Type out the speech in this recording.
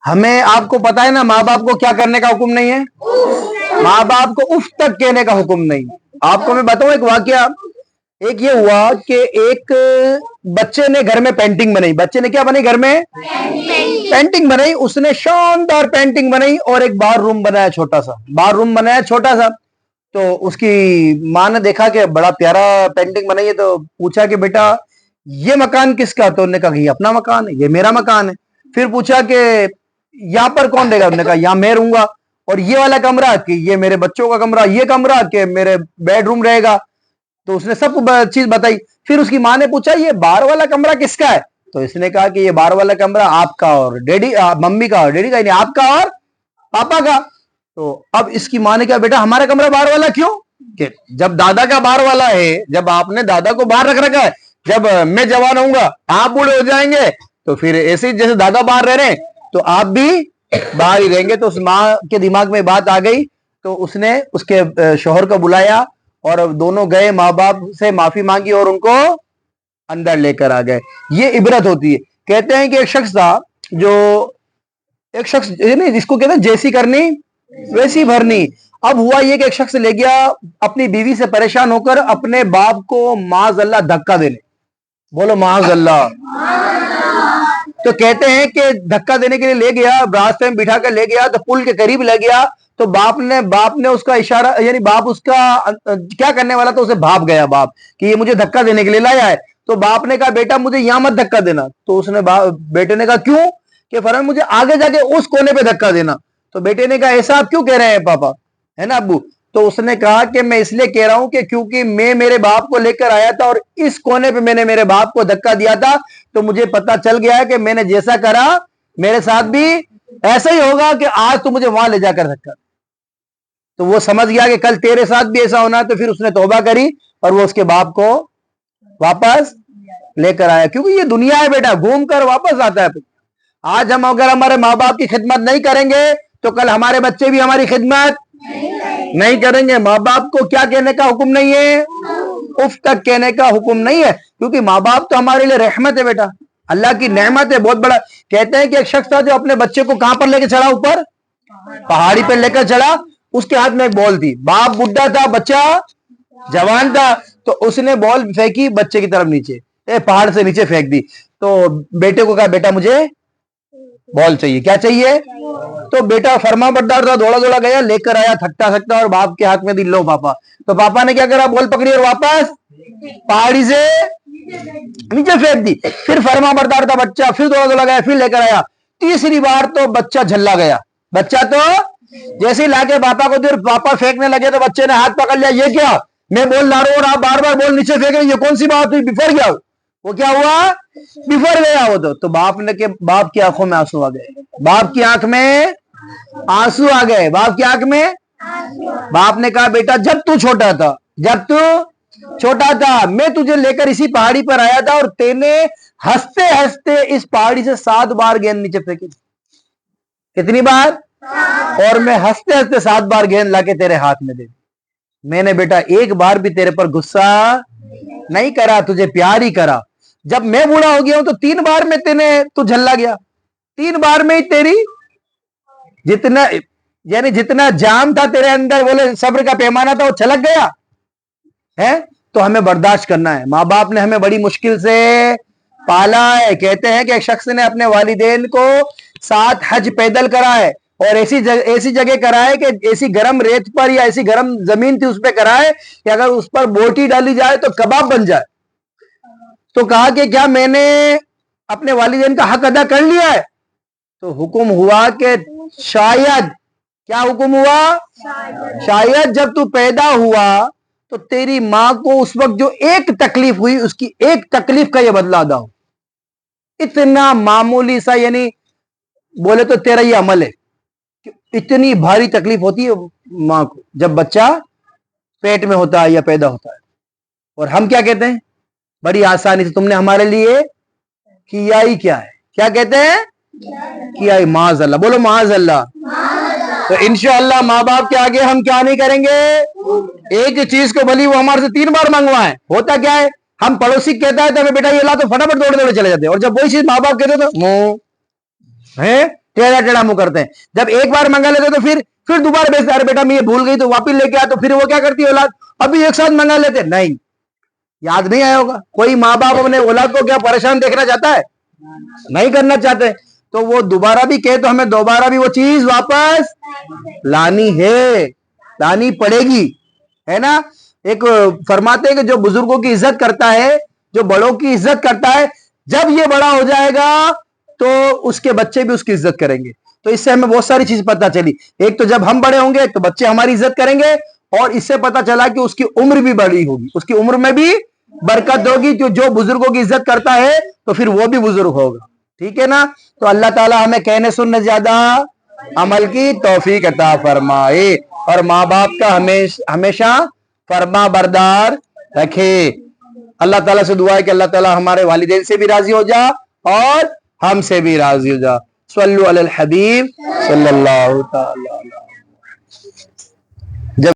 हमें, आपको पता है ना माँ बाप को क्या करने का हुक्म नहीं है? माँ बाप को उफ तक कहने का हुक्म नहीं। आपको मैं बताऊं एक वाकया। एक ये हुआ कि एक बच्चे ने घर में पेंटिंग बनाई। बच्चे ने क्या बनाई? घर में पेंटिंग बनाई। उसने शानदार पेंटिंग बनाई और एक बार रूम बनाया, छोटा सा बार रूम बनाया, छोटा सा। तो उसकी माँ ने देखा कि बड़ा प्यारा पेंटिंग बनाई है, तो पूछा कि बेटा ये मकान किसका? तो उन्होंने कहा कि ये अपना मकान है, ये मेरा मकान है। फिर पूछा कि यहाँ पर कौन रहेगा? उन्होंने कहा यहाँ मैं रहूंगा। और ये वाला कमरा कि ये मेरे बच्चों का कमरा, ये कमरा कि मेरे बेडरूम रहेगा। तो उसने सब चीज बताई। फिर उसकी माँ ने पूछा ये बाहर वाला कमरा किसका है? तो इसने कहा कि ये बाहर वाला कमरा आपका और डैडी, मम्मी का और डैडी का, यानी आपका और पापा का। तो अब इसकी माँ ने कहा बेटा हमारा कमरा बाहर वाला क्यों? कि जब दादा का बाहर वाला है, जब आपने दादा को बाहर रख रखा है, जब मैं जवान होऊंगा, आप बूढ़े हो जाएंगे, तो फिर ऐसे जैसे दादा बाहर रह रहे हैं तो आप भी बाहर ही रहेंगे। तो उस माँ के दिमाग में बात आ गई। तो उसने उसके शोहर को बुलाया और दोनों गए, माँ बाप से माफी मांगी और उनको अंदर लेकर आ गए। ये इबरत होती है। कहते हैं कि एक शख्स था, जो एक शख्स नहीं, जिसको कहते हैं जैसी करनी वैसी भरनी। अब हुआ ये कि एक शख्स ले गया अपनी बीवी से परेशान होकर अपने बाप को माज अल्लाह धक्का देने। बोलो माज अल्लाह। तो कहते हैं कि धक्का देने के लिए ले गया, रास्ते में बिठा कर ले गया, तो पुल के करीब ले गया। तो बाप ने उसका इशारा, यानी बाप उसका क्या करने वाला, तो उसे भाप गया बाप कि ये मुझे धक्का देने के लिए लाया है। तो बाप ने कहा बेटा मुझे यहां मत धक्का देना। तो उसने बेटे ने कहा क्यों? कि फरमान मुझे आगे जाके उस कोने पे धक्का देना। तो बेटे ने कहा ऐसा आप क्यों कह रहे हैं पापा, है ना अब्बू? तो उसने कहा कि मैं इसलिए कह रहा हूं कि क्योंकि मैं मेरे बाप को लेकर आया था और इस कोने पे मैंने मेरे बाप को धक्का दिया था, तो मुझे पता चल गया है कि मैंने जैसा करा मेरे साथ भी ऐसा ही होगा कि आज तो मुझे वहां ले जाकर धक्का। तो वो समझ गया कि कल तेरे साथ भी ऐसा होना है। तो फिर उसने तौबा करी और वो उसके बाप को वापस लेकर आया। क्योंकि ये दुनिया है बेटा, घूम कर वापस आता है। आज हम अगर हमारे माँ बाप की खिदमत नहीं करेंगे तो कल हमारे बच्चे भी हमारी खिदमत नहीं करेंगे। माँ बाप को क्या कहने का हुक्म नहीं है? उफ तक कहने का हुक्म नहीं है। क्योंकि माँ बाप तो हमारे लिए रहमत है बेटा, अल्लाह की नेमत है बहुत बड़ा। कहते हैं कि एक शख्स था जो अपने बच्चे को कहां पर लेकर चढ़ा? ऊपर पहाड़ी पर लेकर चढ़ा। उसके हाथ में एक बॉल थी। बाप बुढ़ा था, बच्चा जवान था। तो उसने बॉल फेंकी बच्चे की तरफ नीचे, पहाड़ से नीचे फेंक दी। तो बेटे को कहा बेटा मुझे बॉल चाहिए। क्या चाहिए? तो बेटा फर्मा बरदार था, दौड़ा दौड़ा गया, लेकर आया थकता थकता और बाप के हाथ में दी, लो पापा। तो पापा ने क्या करा? बॉल पकड़ी और वापस पहाड़ी से नीचे फेंक दी। फिर फर्मा बरदार था बच्चा, फिर दौड़ा दौड़ा गया, फिर लेकर आया। तीसरी बार तो बच्चा झल्ला गया। बच्चा तो जैसे ही लाके पापा को, पापा फेंकने लगे तो बच्चे ने हाथ पकड़ लिया। ये क्या? मैं बॉल ला रहा हूं और आप बार बार बॉल नीचे फेंक रहे, ये कौन सी बात हुई? बिफर गया वो। क्या हुआ? बिफर गया वो। तो बाप की आंखों में आंसू आ गए। बाप की आंख में आंसू आ गए। बाप की आंख में। बाप ने कहा बेटा जब तू छोटा था मैं तुझे लेकर इसी पहाड़ी पर आया था और तेने हंसते हंसते इस पहाड़ी से 7 बार गेंद नीचे फेंकी। कितनी बार? और मैं हंसते हंसते 7 बार गेंद लाके तेरे हाथ में दे दी। मैंने बेटा एक बार भी तेरे पर गुस्सा नहीं करा, तुझे प्यार ही करा। जब मैं बूढ़ा हो गया हूं तो 3 बार में तू झल्ला गया। 3 बार में ही तेरी जितना जाम था तेरे अंदर, बोले सब्र का पैमाना था, वो छलक गया है। तो हमें बर्दाश्त करना है। माँ बाप ने हमें बड़ी मुश्किल से पाला है। कहते हैं कि एक शख्स ने अपने वालिदैन को 7 हज पैदल करा है और ऐसी जगह कराए कि ऐसी गर्म रेत पर या ऐसी गर्म जमीन थी उस पर कराए कि अगर उस पर बोटी डाली जाए तो कबाब बन जाए। तो कहा कि क्या मैंने अपने वालिदैन का हक अदा कर लिया है? तो हुक्म हुआ कि शायद। क्या हुक्म हुआ? शायद जब तू पैदा हुआ तो तेरी मां को उस वक्त जो एक तकलीफ हुई, उसकी एक तकलीफ का यह बदला अदा हो। इतना मामूली सा, यानी बोले तो तेरा ये अमल है। इतनी भारी तकलीफ होती है मां को जब बच्चा पेट में होता है या पैदा होता है। और हम क्या कहते हैं? बड़ी आसानी से तुमने हमारे लिए किया ही क्या है? क्या कहते हैं? किया ही। माज अल्लाह। बोलो माज अल्लाह। तो इंशाअल्लाह माँ बाप के आगे हम क्या नहीं करेंगे? एक चीज को भली वो हमारे से 3 बार मंगवाए। होता क्या है, हम पड़ोसी कहता है तो हमें बेटा ये ला, तो फटाफट दौड़े दौड़े चले जाते हैं। और जब वही चीज माँ बाप कहते तो मुंह है, टेढ़ा टेढ़ा मुंह करते हैं। जब एक बार मंगा लेते तो फिर दोबारा भेजते, अरे बेटा मैं ये भूल गई तो वापिस लेके आ, तो फिर वो क्या करती है औलाद, अभी एक साथ मंगा लेते, नहीं याद नहीं आया होगा। कोई माँ बाप अपने औलाद को क्या परेशान देखना चाहता है, नहीं करना चाहते। तो वो दोबारा भी कहे तो हमें दोबारा भी वो चीज वापस लानी है, लानी पड़ेगी, है ना। एक फरमाते हैं कि जो बुजुर्गों की इज्जत करता है, जो बड़ों की इज्जत करता है, जब ये बड़ा हो जाएगा तो उसके बच्चे भी उसकी इज्जत करेंगे। तो इससे हमें बहुत सारी चीज पता चली। एक तो जब हम बड़े होंगे तो बच्चे हमारी इज्जत करेंगे, और इससे पता चला कि उसकी उम्र भी बड़ी होगी, उसकी उम्र में भी बरकत होगी। जो बुजुर्गों की इज्जत करता है तो फिर वो भी बुजुर्ग होगा, ठीक है ना। तो अल्लाह ताला हमें कहने सुनने ज्यादा अमल की तौफीक अता फरमाए, और माँ बाप का हमेशा फरमा बरदार रखे। अल्लाह ताला से दुआ है कि अल्लाह ताला हमारे वालिदैन से भी राजी हो जा और हमसे भी राजी हो जा। सल्लु अलल हबीब सल्लल्लाहु तआला अलैहि वसल्लम।